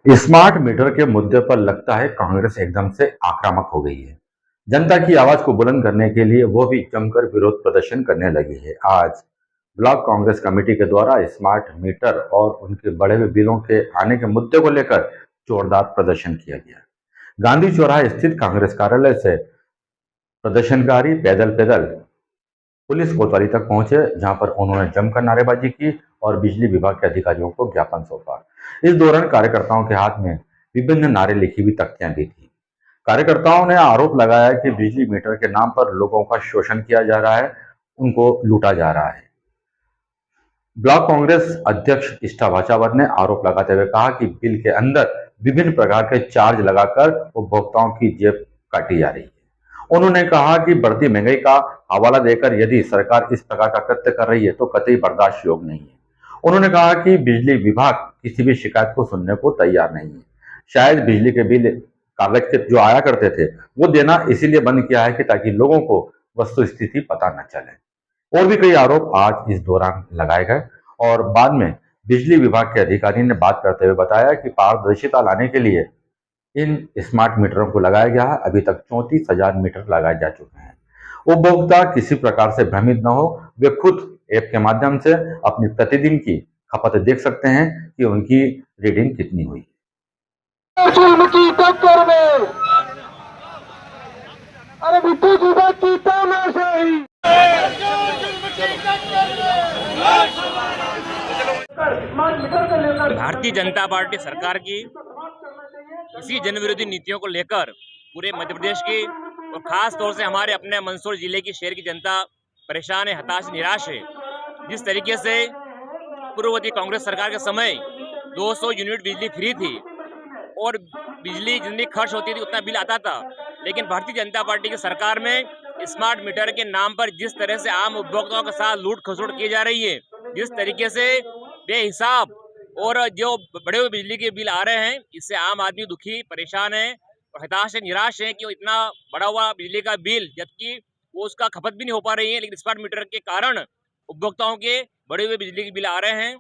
Smart meter के मुद्दे पर लगता है कांग्रेस एकदम से आक्रामक हो गई है। जनता की आवाज को बुलंद करने के लिए वो भी जमकर विरोध प्रदर्शन करने लगी है। आज ब्लॉक कांग्रेस कमेटी के द्वारा स्मार्ट मीटर और उनके बढ़े हुए बिलों के आने के मुद्दे को लेकर जोरदार प्रदर्शन किया गया। गांधी चौराहे स्थित कांग्रेस कार्यालय से प्रदर्शनकारी पैदल पैदल पुलिस कोतवाली तक पहुंचे, जहां पर उन्होंने जमकर नारेबाजी की और बिजली विभाग के अधिकारियों को ज्ञापन सौंपा। इस दौरान कार्यकर्ताओं के हाथ में विभिन्न नारे लिखी हुई तख्तियां भी थी। कार्यकर्ताओं ने आरोप लगाया कि बिजली मीटर के नाम पर लोगों का शोषण किया जा रहा है, उनको लूटा जा रहा है। ब्लॉक कांग्रेस अध्यक्ष इष्टा भाचावर ने आरोप लगाते हुए कहा कि बिल के अंदर विभिन्न प्रकार के चार्ज लगाकर उपभोक्ताओं की जेब काटी जा रही है। उन्होंने कहा कि बढ़ती महंगाई का हवाला देकर यदि सरकार इस प्रकार का कृत्य कर रही है तो कतई बर्दाश्त योग्य नहीं है। उन्होंने कहा कि बिजली विभाग किसी भी शिकायत को सुनने को तैयार नहीं है। शायद बिजली के बिल कागज के जो आया करते थे वो देना इसीलिए बंद किया है कि ताकि लोगों को वस्तु स्थिति पता न चले। और भी कई आरोप आज इस दौरान लगाए गए और बाद में बिजली विभाग के अधिकारी ने बात करते हुए बताया कि पारदर्शिता लाने के लिए इन स्मार्ट मीटरों को लगाया गया है। अभी तक 34,000 मीटर लगाए जा चुके हैं। उपभोक्ता किसी प्रकार से भ्रमित न हो, वे खुद ऐप के माध्यम से अपनी प्रतिदिन की खपत देख सकते हैं कि उनकी रीडिंग कितनी हुई। जुल्म की टक्कर में अरे विद्युत विभाग की तानाशाही भारतीय जनता पार्टी सरकार की इसी जनविरोधी नीतियों को लेकर पूरे मध्य प्रदेश की और खास तौर से हमारे अपने मंदसौर जिले की शहर की जनता परेशान है, हताश, निराश है। जिस तरीके से पूर्ववर्ती कांग्रेस सरकार के समय 200 यूनिट बिजली फ्री थी और बिजली जितनी खर्च होती थी उतना बिल आता था, लेकिन भारतीय जनता पार्टी की सरकार में स्मार्ट मीटर के नाम पर जिस तरह से आम उपभोक्ताओं के साथ लूट खसोट की जा रही है, जिस तरीके से बेहिसाब और जो बड़े हुए बिजली के बिल आ रहे हैं, इससे आम आदमी दुखी, परेशान है और हताश है, निराश है कि वो इतना बड़ा हुआ बिजली का बिल, जबकि वो उसका खपत भी नहीं हो पा रही है, लेकिन स्मार्ट मीटर के कारण उपभोक्ताओं के बड़े हुए बिजली के बिल आ रहे हैं।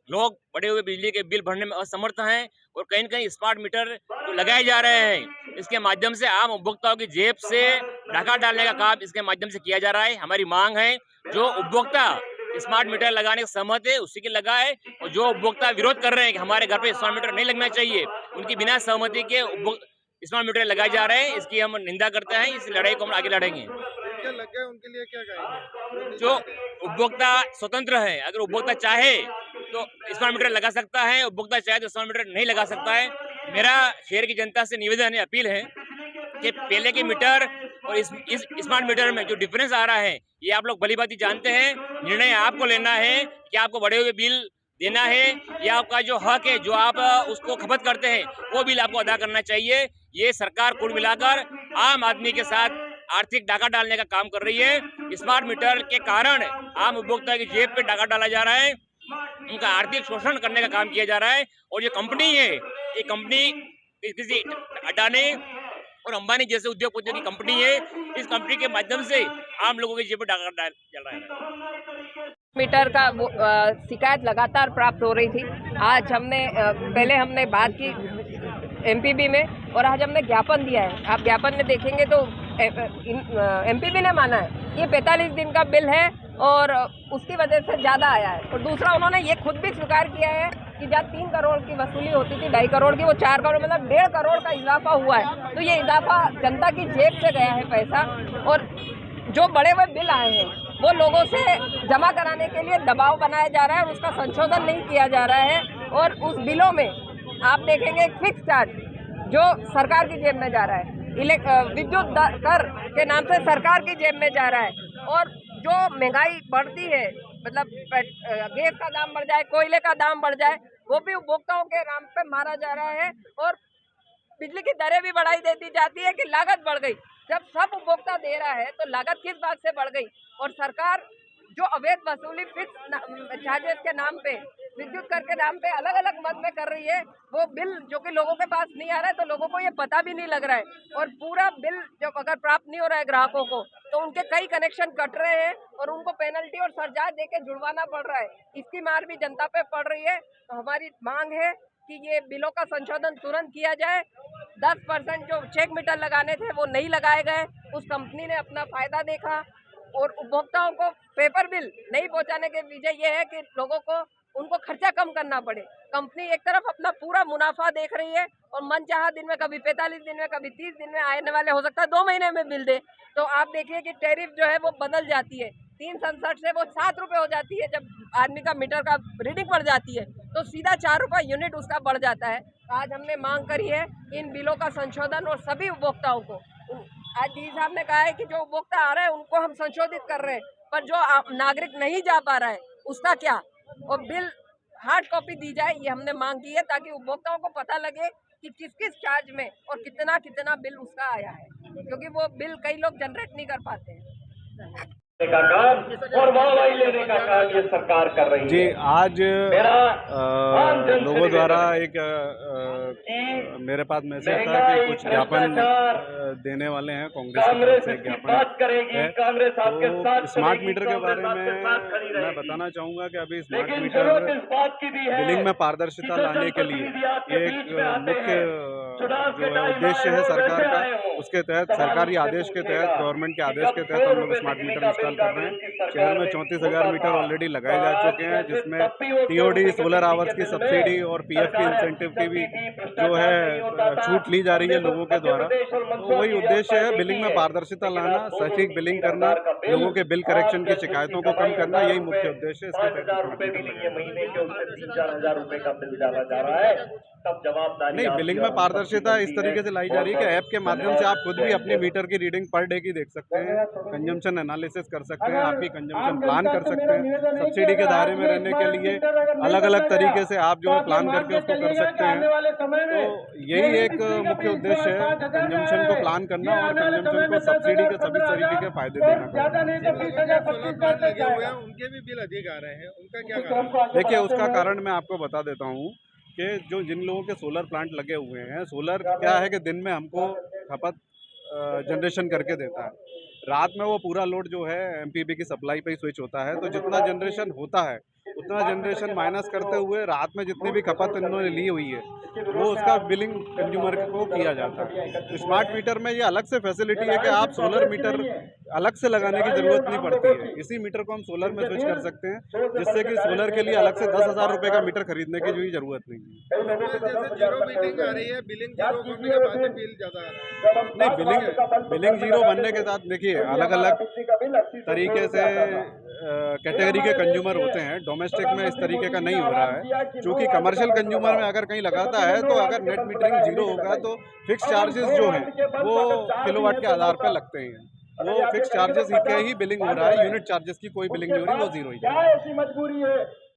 लोग बड़े हुए बिजली के बिल भरने में असमर्थ हैं और कहीं न कहीं स्मार्ट मीटर जो लगाए जा रहे हैं, इसके माध्यम से आम उपभोक्ताओं की जेब से डाका डालने का काम इसके माध्यम से किया जा रहा है। हमारी मांग है, जो उपभोक्ता स्मार्ट मीटर लगाने से सहमत है उसी के लगाए, और जो उपभोक्ता विरोध कर रहे हैं कि हमारे घर पे स्मार्ट मीटर नहीं लगना चाहिए, उनकी बिना सहमति के स्मार्ट मीटर लगाए जा रहे हैं, इसकी हम निंदा करते हैं। इस लड़ाई को हम आगे लड़ेंगे। लग गए उनके लिए क्या कहेंगे? जो उपभोक्ता स्वतंत्र है, अगर उपभोक्ता चाहे तो स्मार्ट मीटर लगा सकता है, उपभोक्ता चाहे तो स्मार्ट मीटर नहीं लगा सकता है। मेरा शहर की जनता से निवेदन है, अपील है कि पहले के मीटर और इस स्मार्ट मीटर में जो डिफरेंस आ रहा है, ये आप लोग भलीभांति जानते हैं। निर्णय आपको लेना है कि आपको बढ़े हुए बिल देना है या आपका जो हक है, जो आप उसको खपत करते हैं, वो बिल आपको अदा करना चाहिए। ये सरकार कुल मिलाकर आम आदमी के साथ आर्थिक डाका डालने का काम कर रही है। स्मार्ट मीटर के कारण आम उपभोक्ता की जेब पे डाका डाला जा रहा है, उनका आर्थिक शोषण करने का काम किया जा रहा है। और ये कंपनी है, ये कंपनी किसी अडानी और अंबानी जैसे उद्योगपतियों की कंपनी है। इस कंपनी के माध्यम से आम लोगों की जेब पे डाका डाल चल रहा है। मीटर का शिकायत लगातार प्राप्त हो रही थी। आज पहले हमने बात की एमपीबी में और आज हमने ज्ञापन दिया है। आप ज्ञापन में देखेंगे तो एमपीबी ने माना है ये 45 दिन का बिल है और उसकी वजह से ज़्यादा आया है। और दूसरा, उन्होंने ये खुद भी स्वीकार किया है कि जहाँ 3 करोड़ की वसूली होती थी 2.5 करोड़ की, वो 4 करोड़ मतलब 1.5 करोड़ का इजाफा हुआ है। तो ये इजाफा जनता की जेब से गया है पैसा, और जो बड़े हुए बिल आए हैं वो लोगों से जमा कराने के लिए दबाव बनाया जा रहा है और उसका संशोधन नहीं किया जा रहा है। और उस बिलों में आप देखेंगे एक फिक्स चार्ज जो सरकार की जेब में जा रहा है, विद्युत कर के नाम से सरकार की जेब में जा रहा है। और जो महंगाई बढ़ती है, मतलब गैस का दाम बढ़ जाए, कोयले का दाम बढ़ जाए, वो भी उपभोक्ताओं के नाम पे मारा जा रहा है। और बिजली की दरें भी बढ़ाई देती जाती है कि लागत बढ़ गई। जब सब उपभोक्ता दे रहा है तो लागत किस बात से बढ़ गई? और सरकार जो अवैध वसूली फिक्स चार्जेस के नाम पे विद्युत कर के नाम पे अलग अलग मद में कर रही है। वो बिल जो कि लोगों के पास नहीं आ रहा है तो लोगों को ये पता भी नहीं लग रहा है और पूरा बिल जब अगर प्राप्त नहीं हो रहा है ग्राहकों को तो उनके कई कनेक्शन कट रहे हैं और उनको पेनल्टी और सरचार्ज देके जुड़वाना पड़ रहा है। इसकी मार भी जनता पे पड़ रही है। तो हमारी मांग है कि ये बिलों का संशोधन तुरंत किया जाए। 10% जो चेक मीटर लगाने थे वो नहीं लगाए गए, उस कंपनी ने अपना फायदा देखा और उपभोक्ताओं को पेपर बिल नहीं पहुंचाने के वजह ये है कि लोगों को उनको खर्चा कम करना पड़े। कंपनी एक तरफ अपना पूरा मुनाफा देख रही है और मनचाहा दिन में कभी 45 दिन में कभी 30 दिन में आने वाले हो सकता है 2 महीने में बिल दे। तो आप देखिए कि टैरिफ जो है वो बदल जाती है, 367 से वो 7 रुपये हो जाती है। जब आदमी का मीटर का रीडिंग बढ़ जाती है तो सीधा 4 रुपये यूनिट उसका बढ़ जाता है। आज हमने मांग करी है इन बिलों का संशोधन और सभी उपभोक्ताओं को। आज डी साहब ने कहा है कि जो उपभोक्ता आ रहे हैं उनको हम संशोधित कर रहे हैं, पर जो नागरिक नहीं जा पा रहा है उसका क्या, और बिल हार्ड कॉपी दी जाए, ये हमने मांग की है ताकि उपभोक्ताओं को पता लगे कि किस किस चार्ज में और कितना कितना बिल उसका आया है, क्योंकि वो बिल कई लोग जनरेट नहीं कर पाते हैं। का काम और वाहवाही लेने का काम ये सरकार कर रही है। जी, आज लोगों द्वारा एक मेरे पास मैसेज था कि कुछ ज्ञापन देने वाले हैं, कांग्रेस की तरफ से ज्ञापन है। तो स्मार्ट मीटर के बारे में मैं बताना चाहूँगा कि अभी स्मार्ट मीटर बिलिंग में पारदर्शिता लाने के लिए एक मुख्य जो है उद्देश्य है सरकार का, उसके तहत सरकारी आदेश के तहत, गवर्नमेंट के आदेश के तहत हम लोग स्मार्ट मीटर इंस्टॉल कर रहे हैं। शहर में 34,000 मीटर ऑलरेडी लगाए जा चुके हैं, जिसमें टीओडी, सोलर आवर्स की सब्सिडी और पीएफ की इंसेंटिव की भी जो है छूट ली जा रही है लोगों के द्वारा। तो वही उद्देश्य है, बिलिंग में पारदर्शिता लाना, सटीक बिलिंग करना, लोगों के बिल करेक्शन की शिकायतों को कम करना, यही मुख्य उद्देश्य है। इसके महीने के उससे 3-4 हजार रुपए का बिल डाला जा रहा है, तब जवाबदारी नहीं, बिलिंग में पारदर्शिता इस तरीके से लाई जा रही है कि ऐप के माध्यम से आप खुद भी अपनी मीटर की रीडिंग पर डे की देख सकते हैं, कंजम्पशन एनालिसिस कर सकते हैं, आपकी कंजम्पशन प्लान कर सकते हैं। सब्सिडी के दायरे में रहने के लिए अलग अलग तरीके से आप जो है प्लान करके उसको कर सकते हैं। तो यही एक मुख्य उद्देश्य है, कंजम्पशन को प्लान करना और कंजम्पशन को सब्सिडी के सभी तरीके के फायदे देना। उनके भी बिल अधिक आ रहे हैं, उनका क्या कारण? देखिए, उसका कारण मैं आपको बता देता हूँ कि जिन लोगों के सोलर प्लांट लगे हुए हैं, सोलर क्या है कि दिन में हमको खपत जनरेशन करके देता है, रात में वो पूरा लोड जो है एमपीबी की सप्लाई पे ही स्विच होता है। तो जितना जनरेशन होता है उतना जनरेशन माइनस करते हुए रात में जितनी भी खपत इन्होंने ली हुई है वो उसका बिलिंग कंज्यूमर को किया जाता है। तो स्मार्ट मीटर में ये अलग से फैसिलिटी है कि आप सोलर मीटर अलग से लगाने की ज़रूरत नहीं पड़ती है। इसी मीटर को हम सोलर में स्विच कर सकते हैं, जिससे कि सोलर के लिए अलग से 10,000 रुपये का मीटर खरीदने की जो ज़रूरत नहीं है। जैसे जीरो बिलिंग आ रही है, बिलिंग जीरो करने के बाद बिल ज़्यादा आ रहा है। नहीं, बिलिंग जीरो बनने के साथ देखिए अलग अलग तरीके से कैटेगरी के कंज्यूमर होते हैं। डोमेस्टिक में इस तरीके का नहीं हो रहा है, क्योंकि कमर्शियल कंज्यूमर में अगर कहीं लगाता है तो अगर नेट मीटरिंग जीरो होगा तो फिक्स चार्जेस जो हैं वो किलोवाट के आधार पर लगते हैं, वो फिक्स चार्जेस के ही बिलिंग हो रहा है, यूनिट चार्जेस की कोई बिलिंग नहीं हो रही, वो जीरो ही है।